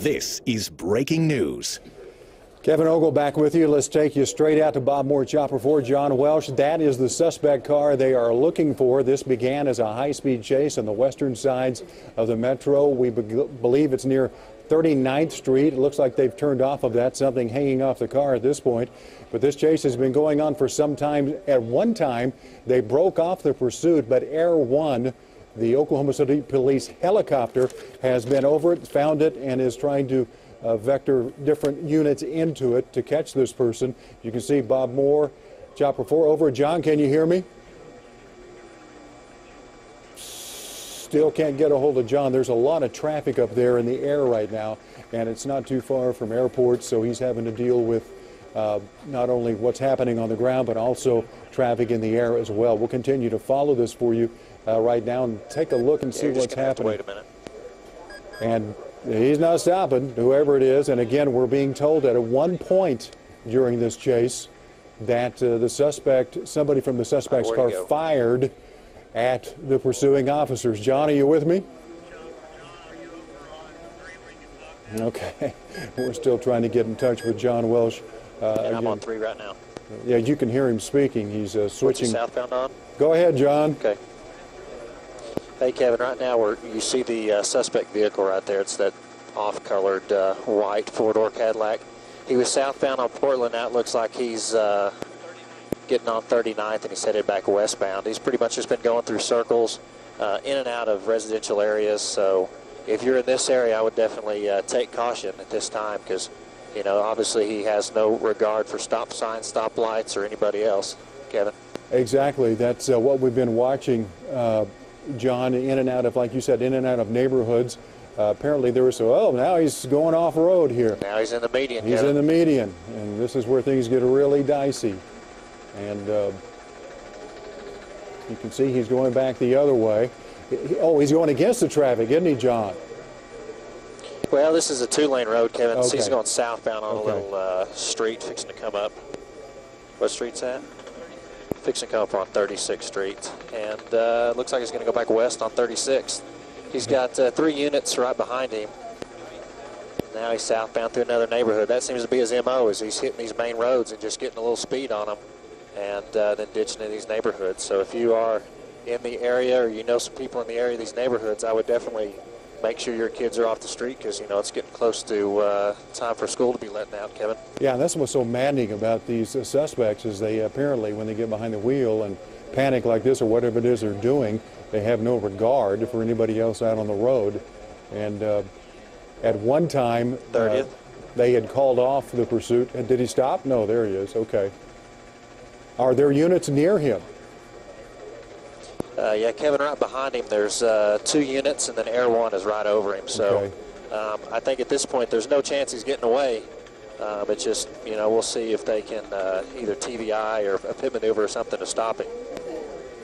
This is breaking news. Kevin Ogle back with you. Let's take you straight out to Bob Moore Chopper 4. John Welsh, that is the suspect car they are looking for. This began as a high-speed chase on the western sides of the metro. We believe it's near 39th Street. It looks like they've turned off of that, something hanging off the car at this point. But this chase has been going on for some time. At one time, they broke off the pursuit, but Air One, the Oklahoma City Police helicopter, has been over it, found it, and is trying to vector different units into it to catch this person. You can see Bob Moore, Chopper 4 over. John, can you hear me? Still can't get a hold of John. There's a lot of traffic up there in the air right now, and it's not too far from airports, so he's having to deal with not only what's happening on the ground, but also traffic in the air as well. We'll continue to follow this for you right now and take a look and see what's happening. Wait a minute. And he's not stopping, whoever it is. And again, we're being told that at one point during this chase that the suspect, somebody from the suspect's car, fired at the pursuing officers. John, are you with me? Okay. We're still trying to get in touch with John Welsh. And I'm on 3 right now. Yeah, you can hear him speaking. He's switching. What's he southbound on? Go ahead, John. Okay. Hey, Kevin, right now you see the suspect vehicle right there. It's that off-colored white four-door Cadillac. He was southbound on Portland. Now it looks like he's getting on 39th, and he's headed back westbound. He's pretty much just been going through circles in and out of residential areas. So if you're in this area, I would definitely take caution at this time because, you know, obviously he has no regard for stop signs, stop lights, or anybody else. Kevin? Exactly. That's what we've been watching, John, in and out of, like you said, in and out of neighborhoods. Apparently there was, now he's going off-road here. Now he's in the median, He's in the median, and this is where things get really dicey. And you can see he's going back the other way. He's going against the traffic, isn't he, John? Well, this is a 2-lane road, Kevin. Okay. So he's going southbound on a little street fixing to come up. What street's that? Fixing to come up on 36th Street. And looks like he's going to go back west on 36th. He's got 3 units right behind him. Now he's southbound through another neighborhood. That seems to be his MO, is he's hitting these main roads and just getting a little speed on them and then ditching in these neighborhoods. So if you are in the area or you know some people in the area of these neighborhoods, I would definitely make sure your kids are off the street because, you know, it's getting close to time for school to be letting out, Kevin. Yeah, and that's what's so maddening about these suspects is they apparently, when they get behind the wheel and panic like this or whatever it is they're doing, they have no regard for anybody else out on the road. And at one time, they had called off the pursuit. And did he stop? No, there he is. Okay. Are there units near him? Yeah, Kevin, right behind him, there's 2 units, and then Air One is right over him. So I think at this point there's no chance he's getting away. It's just, you know, we'll see if they can either TVI or a pit maneuver or something to stop him.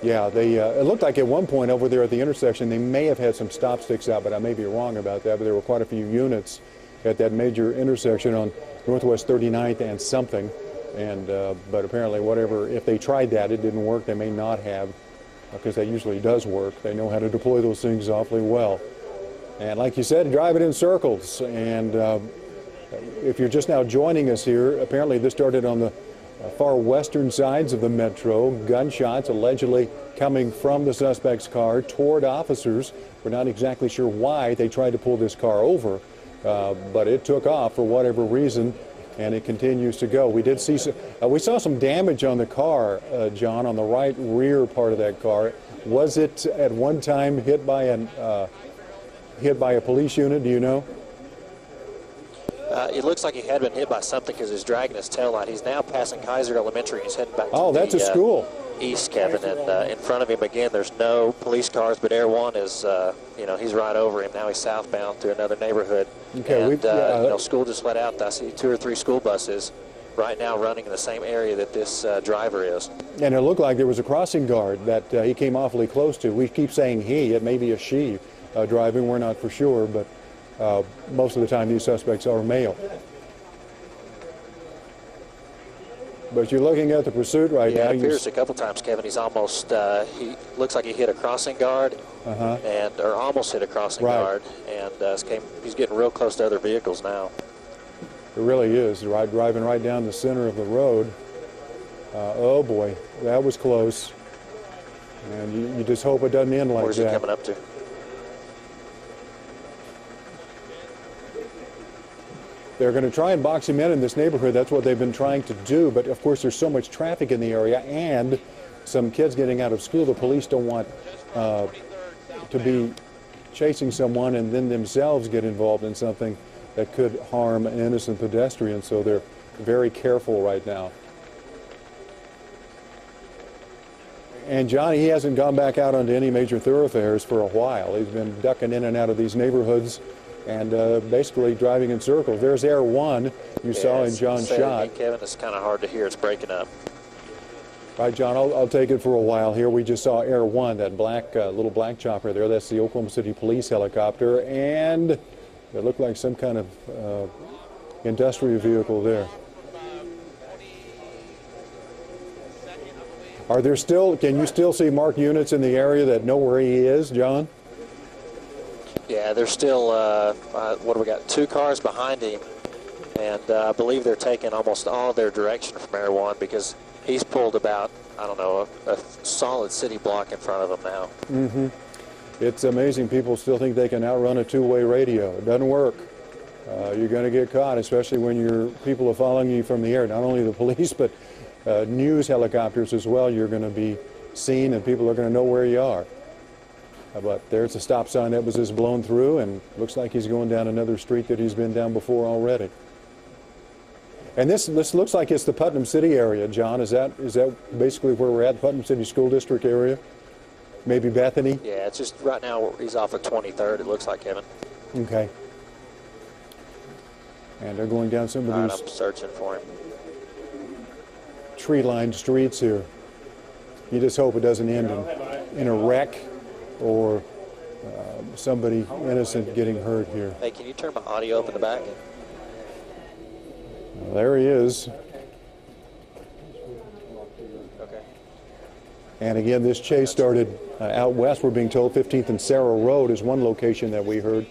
Yeah, it looked like at one point over there at the intersection they may have had some stop sticks out, but I may be wrong about that. But there were quite a few units at that major intersection on Northwest 39th and something. And but apparently, if they tried that, it didn't work. They may not have, because that usually does work. They know how to deploy those things awfully well. And like you said, drive it in circles. And if you're just now joining us here, apparently this started on the far western sides of the metro. Gunshots allegedly coming from the suspect's car toward officers. We're not exactly sure why they tried to pull this car over, but it took off for whatever reason, and it continues to go. We did see we saw some damage on the car, John, on the right rear part of that car. Was it at one time hit by a police unit? Do you know? It looks like he had been hit by something because he's dragging his taillight. He's now passing Kaiser Elementary. He's heading back to that's a school. East, Kevin. And in front of him, again, there's no police cars, but Air One is, he's right over him. Now he's southbound to another neighborhood. Okay, and, school just let out. I see 2 or 3 school buses right now running in the same area that this driver is. And it looked like there was a crossing guard that he came awfully close to. We keep saying he. It may be a she driving. We're not for sure, but most of the time these suspects are male. But you're looking at the pursuit right now. Yeah, it appears a couple times, Kevin. He's almost, he looks like he hit a crossing guard, or almost hit a crossing guard, and he's getting real close to other vehicles now. It really is, driving right down the center of the road. Oh boy, that was close. And you just hope it doesn't end like that. Where's he coming up to? They're going to try and box him in this neighborhood. That's what they've been trying to do. But of course, there's so much traffic in the area and some kids getting out of school. The police don't want to be chasing someone and then themselves get involved in something that could harm an innocent pedestrian. So they're very careful right now. And John, he hasn't gone back out onto any major thoroughfares for a while. He's been ducking in and out of these neighborhoods and basically driving in circles. There's Air 1 you saw in John's shot. Kevin, it's kind of hard to hear. It's breaking up. Right, John, I'll take it for a while here. We just saw Air 1, that black little black chopper there. That's the Oklahoma City Police helicopter. And it looked like some kind of industrial vehicle there. Are there still, can you still see marked units in the area that know where he is, John? Yeah, there's still, what do we got, 2 cars behind him, and I believe they're taking almost all their direction from Air 1 because he's pulled about, I don't know, a solid city block in front of him now. Mm-hmm. It's amazing people still think they can outrun a two-way radio. It doesn't work. You're going to get caught, especially when people are following you from the air, not only the police, but news helicopters as well. You're going to be seen and people are going to know where you are. But there's a stop sign that was just blown through, and looks like he's going down another street that he's been down before already. And this looks like it's the Putnam City area, John. Is that basically where we're at, Putnam City School District area? Maybe Bethany? Yeah, it's just right now he's off of 23rd, it looks like, Kevin. Okay. And they're going down some of these I'm searching for him. tree-lined streets here. You just hope it doesn't end in a wreck or somebody innocent getting hurt here. Hey, can you turn my audio up in the back? Well, there he is. Okay. And again, this chase started out west, we're being told. 15th and Sarah Road is one location that we heard.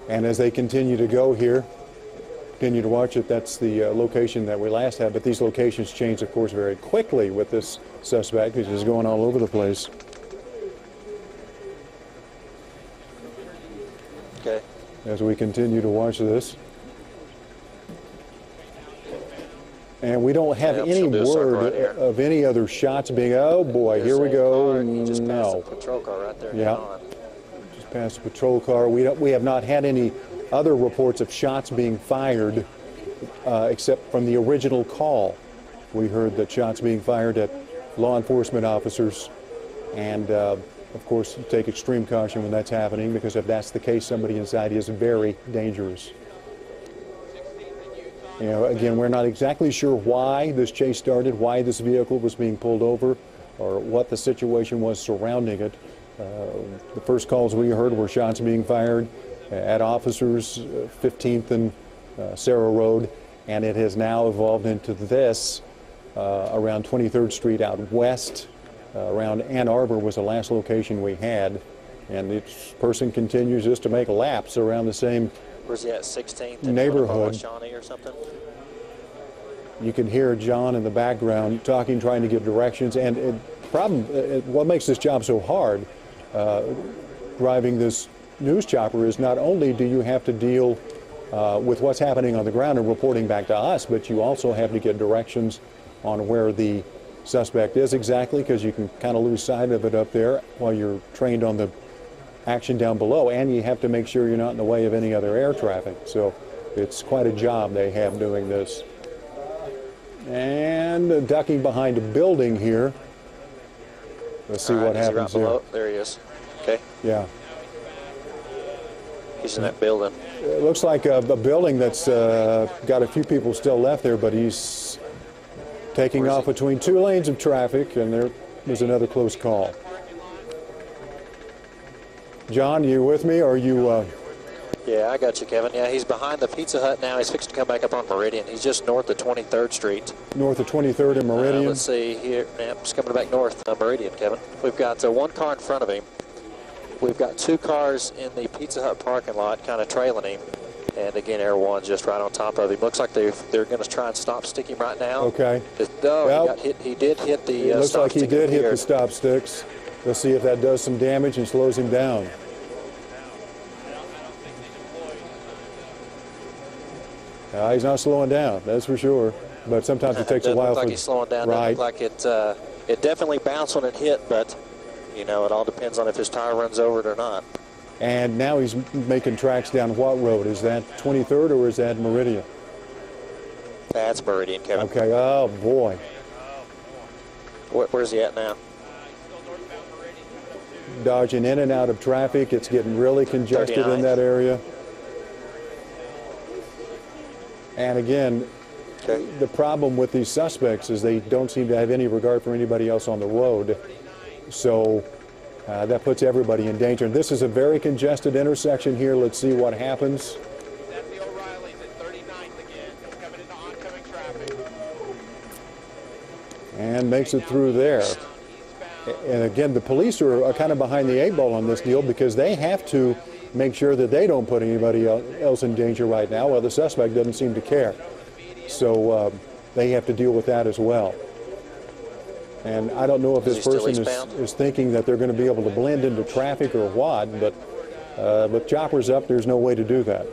And as they continue to go here, continue to watch it, that's the location that we last had. But these locations change, of course, very quickly with this suspect, who's just going all over the place. Okay. As we continue to watch this. And we don't have any word of any other shots being, oh boy, here we go. He just passed No. the patrol car right there. Yeah. Just past the patrol car. We have not had any other reports of shots being fired except from the original call. We heard that shots being fired at law enforcement officers, and of course take extreme caution when that's happening, because if that's the case, somebody inside is very dangerous. You know, again, we're not exactly sure why this chase started, why this vehicle was being pulled over, or what the situation was surrounding it. The first calls we heard were shots being fired at officers, 15th and Sarah Road, and it has now evolved into this around 23rd Street out west. Around Ann Arbor was the last location we had, and this person continues just to make laps around the same Where's he at, 16th? Neighborhood. Shawnee or something? You can hear John in the background talking, trying to give directions, and what makes this job so hard, driving this news chopper, is not only do you have to deal with what's happening on the ground and reporting back to us, but you also have to get directions on where the suspect is exactly, because you can kind of lose sight of it up there while you're trained on the action down below, and you have to make sure you're not in the way of any other air traffic. So it's quite a job they have doing this. And ducking behind a building here. Let's see what happens here. There he is. Okay. Yeah. He's in that building. It looks like a building that's got a few people still left there, but he's taking off between two lanes of traffic, and there was another close call. John, you with me? Or are you? Yeah, I got you, Kevin. Yeah, he's behind the Pizza Hut now. He's fixing to come back up on Meridian. He's just north of 23rd Street. North of 23rd and Meridian? Let's see here. Yeah, he's coming back north of Meridian, Kevin. We've got one car in front of him. We've got 2 cars in the Pizza Hut parking lot kind of trailing him. And again, Air One's just right on top of him. Looks like they're going to try and stop stick him right now. Okay. No, he did hit the looks stop like he stick did hit here. the stop sticks. Let's see if that does some damage and slows him down. He's not slowing down, that's for sure. But sometimes it takes a while. Look like he's slowing down. Right. Doesn't look like it definitely bounced when it hit, but you know, it all depends on if his tire runs over it or not. And now he's making tracks down what road? Is that 23rd or is that Meridian? That's Meridian, Kevin. Okay, oh boy. Where's he at now? Dodging in and out of traffic. It's getting really congested 39. in that area. And again, Okay. the problem with these suspects is they don't seem to have any regard for anybody else on the road. So that puts everybody in danger. And this is a very congested intersection here. Let's see what happens. Deputy O'Reilly's at 39th again, coming into oncoming traffic. And makes it through there. And again, the police are kind of behind the 8 ball on this deal because they have to make sure that they don't put anybody else in danger right now. Well, the suspect doesn't seem to care. So they have to deal with that as well. And I don't know if this person is thinking that they're going to be able to blend into traffic or what, but with choppers up, there's no way to do that.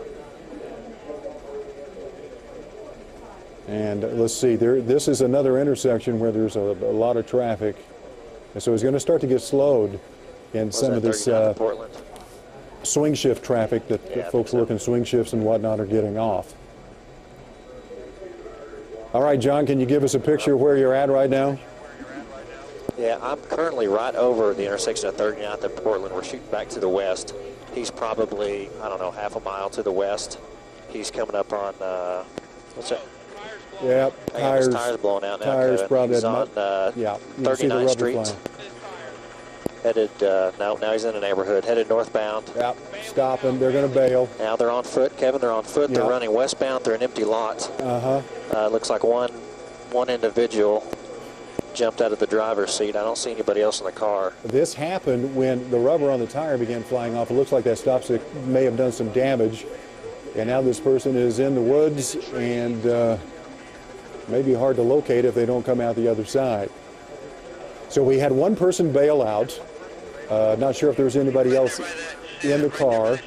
And let's see, this is another intersection where there's a lot of traffic. And so it's going to start to get slowed in some of this swing shift traffic that folks working swing shifts and whatnot are getting off. All right, John, can you give us a picture of where you're at right now? Yeah, I'm currently right over the intersection of 39th and Portland. We're shooting back to the west. He's probably, I don't know, half a mile to the west. He's coming up on, what's that? Yeah, his tire's blowing out now. Tires probably he's on 39th Street. Headed, no, now he's in a neighborhood. Headed northbound. Yep, stopping. They're going to bail. Now they're on foot, Kevin. They're on foot. Yep. They're running westbound through an empty lot. Looks like one individual jumped out of the driver's seat. I don't see anybody else in the car. This happened when the rubber on the tire began flying off. It looks like that stop stick may have done some damage. And now this person is in the woods and may be hard to locate if they don't come out the other side. So we had one person bail out. Not sure if there was anybody else in the car.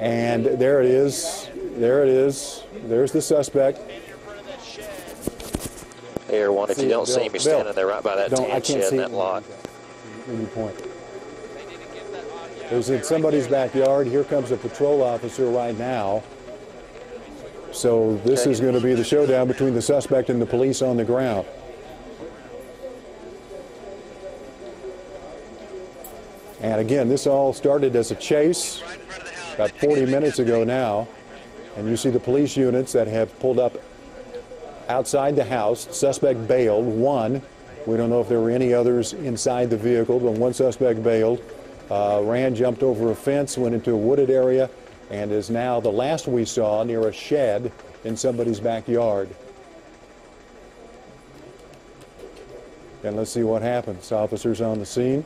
And there it is. There it is. There's the suspect. Air One, if you don't see him, he's standing there right by that tan shed in that lot. Any point. It was in somebody's backyard. Here comes a patrol officer right now. So this is going to be the showdown between the suspect and the police on the ground. And again, this all started as a chase about 40 minutes ago now. And you see the police units that have pulled up outside the house. Suspect bailed, one. We don't know if there were any others inside the vehicle, but one suspect bailed. Ran, jumped over a fence, went into a wooded area, and is now the last we saw near a shed in somebody's backyard. And let's see what happens. Officers on the scene.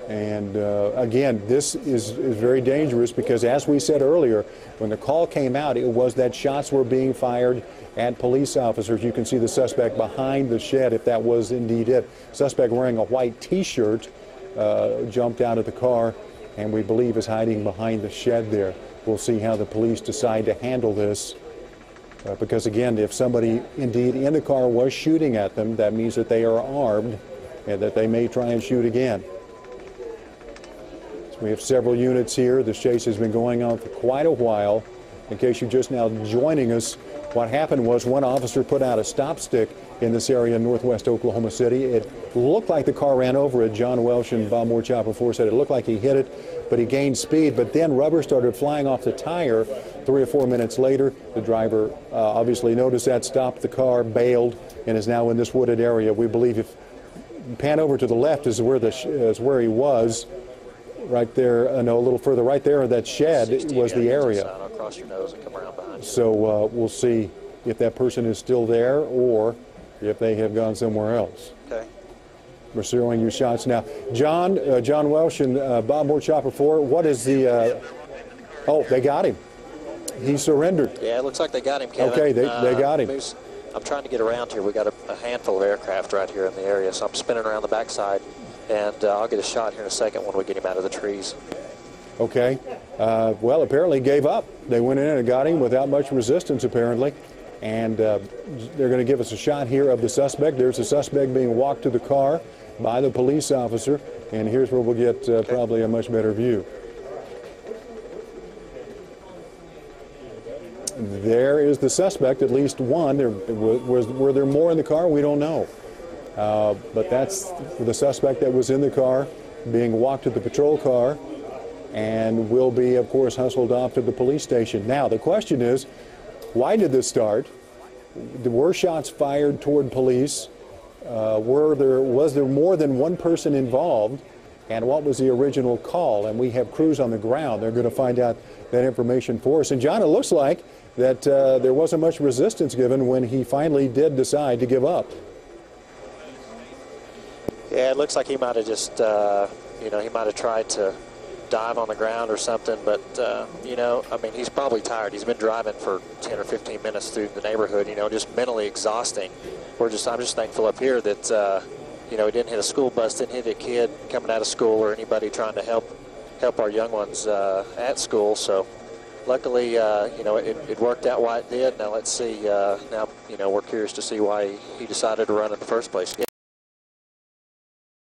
And again, this is very dangerous because, as we said earlier, when the call came out, it was that shots were being fired at police officers. You can see the suspect behind the shed, if that was indeed it. Suspect wearing a white T-shirt jumped out of the car and we believe is hiding behind the shed there. We'll see how the police decide to handle this because, again, if somebody indeed in the car was shooting at them, that means that they are armed and that they may try and shoot again. We have several units here. This chase has been going on for quite a while. In case you're just now joining us, what happened was one officer put out a stop stick in this area in northwest Oklahoma City. It looked like the car ran over it. John Welsh and Bob Moore Chopper 4 said it looked like he hit it, but he gained speed. But then rubber started flying off the tire 3 or 4 minutes later. The driver obviously noticed that, stopped the car, bailed, and is now in this wooded area. We believe if pan over to the left is where he was. Right there, no, a little further. Right there, that shed was the area. Across your nose and come around behind you. So we'll see if that person is still there or if they have gone somewhere else. Okay. We're zeroing your shots now. John Welsh and Bob Moore Chopper 4. What is the? Oh, they got him. He surrendered. Yeah, it looks like they got him, Kevin. Okay, they got him. I'm trying to get around here. We got a handful of aircraft right here in the area, so I'm spinning around the backside, and I'll get a shot here in a second when we get him out of the trees. Okay. Well, apparently gave up. They went in and got him without much resistance, apparently. And they're going to give us a shot here of the suspect. There's a suspect being walked to the car by the police officer. And here's where we'll get probably a much better view. There is the suspect, at least one. Were there more in the car? We don't know. But that's the suspect that was in the car being walked to the patrol car and will be, of course, hustled off to the police station. Now, the question is, why did this start? Were shots fired toward police? Was there more than one person involved? And what was the original call? And we have crews on the ground. They're going to find out that information for us. And, John, it looks like that there wasn't much resistance given when he finally did decide to give up. Yeah, it looks like he might have just, he might have tried to dive on the ground or something, but, I mean, he's probably tired. He's been driving for 10 or 15 minutes through the neighborhood, just mentally exhausting. I'm just thankful up here that, he didn't hit a school bus, didn't hit a kid coming out of school or anybody trying to help our young ones at school. So luckily, it worked out why it did. Now let's see, we're curious to see why he decided to run in the first place.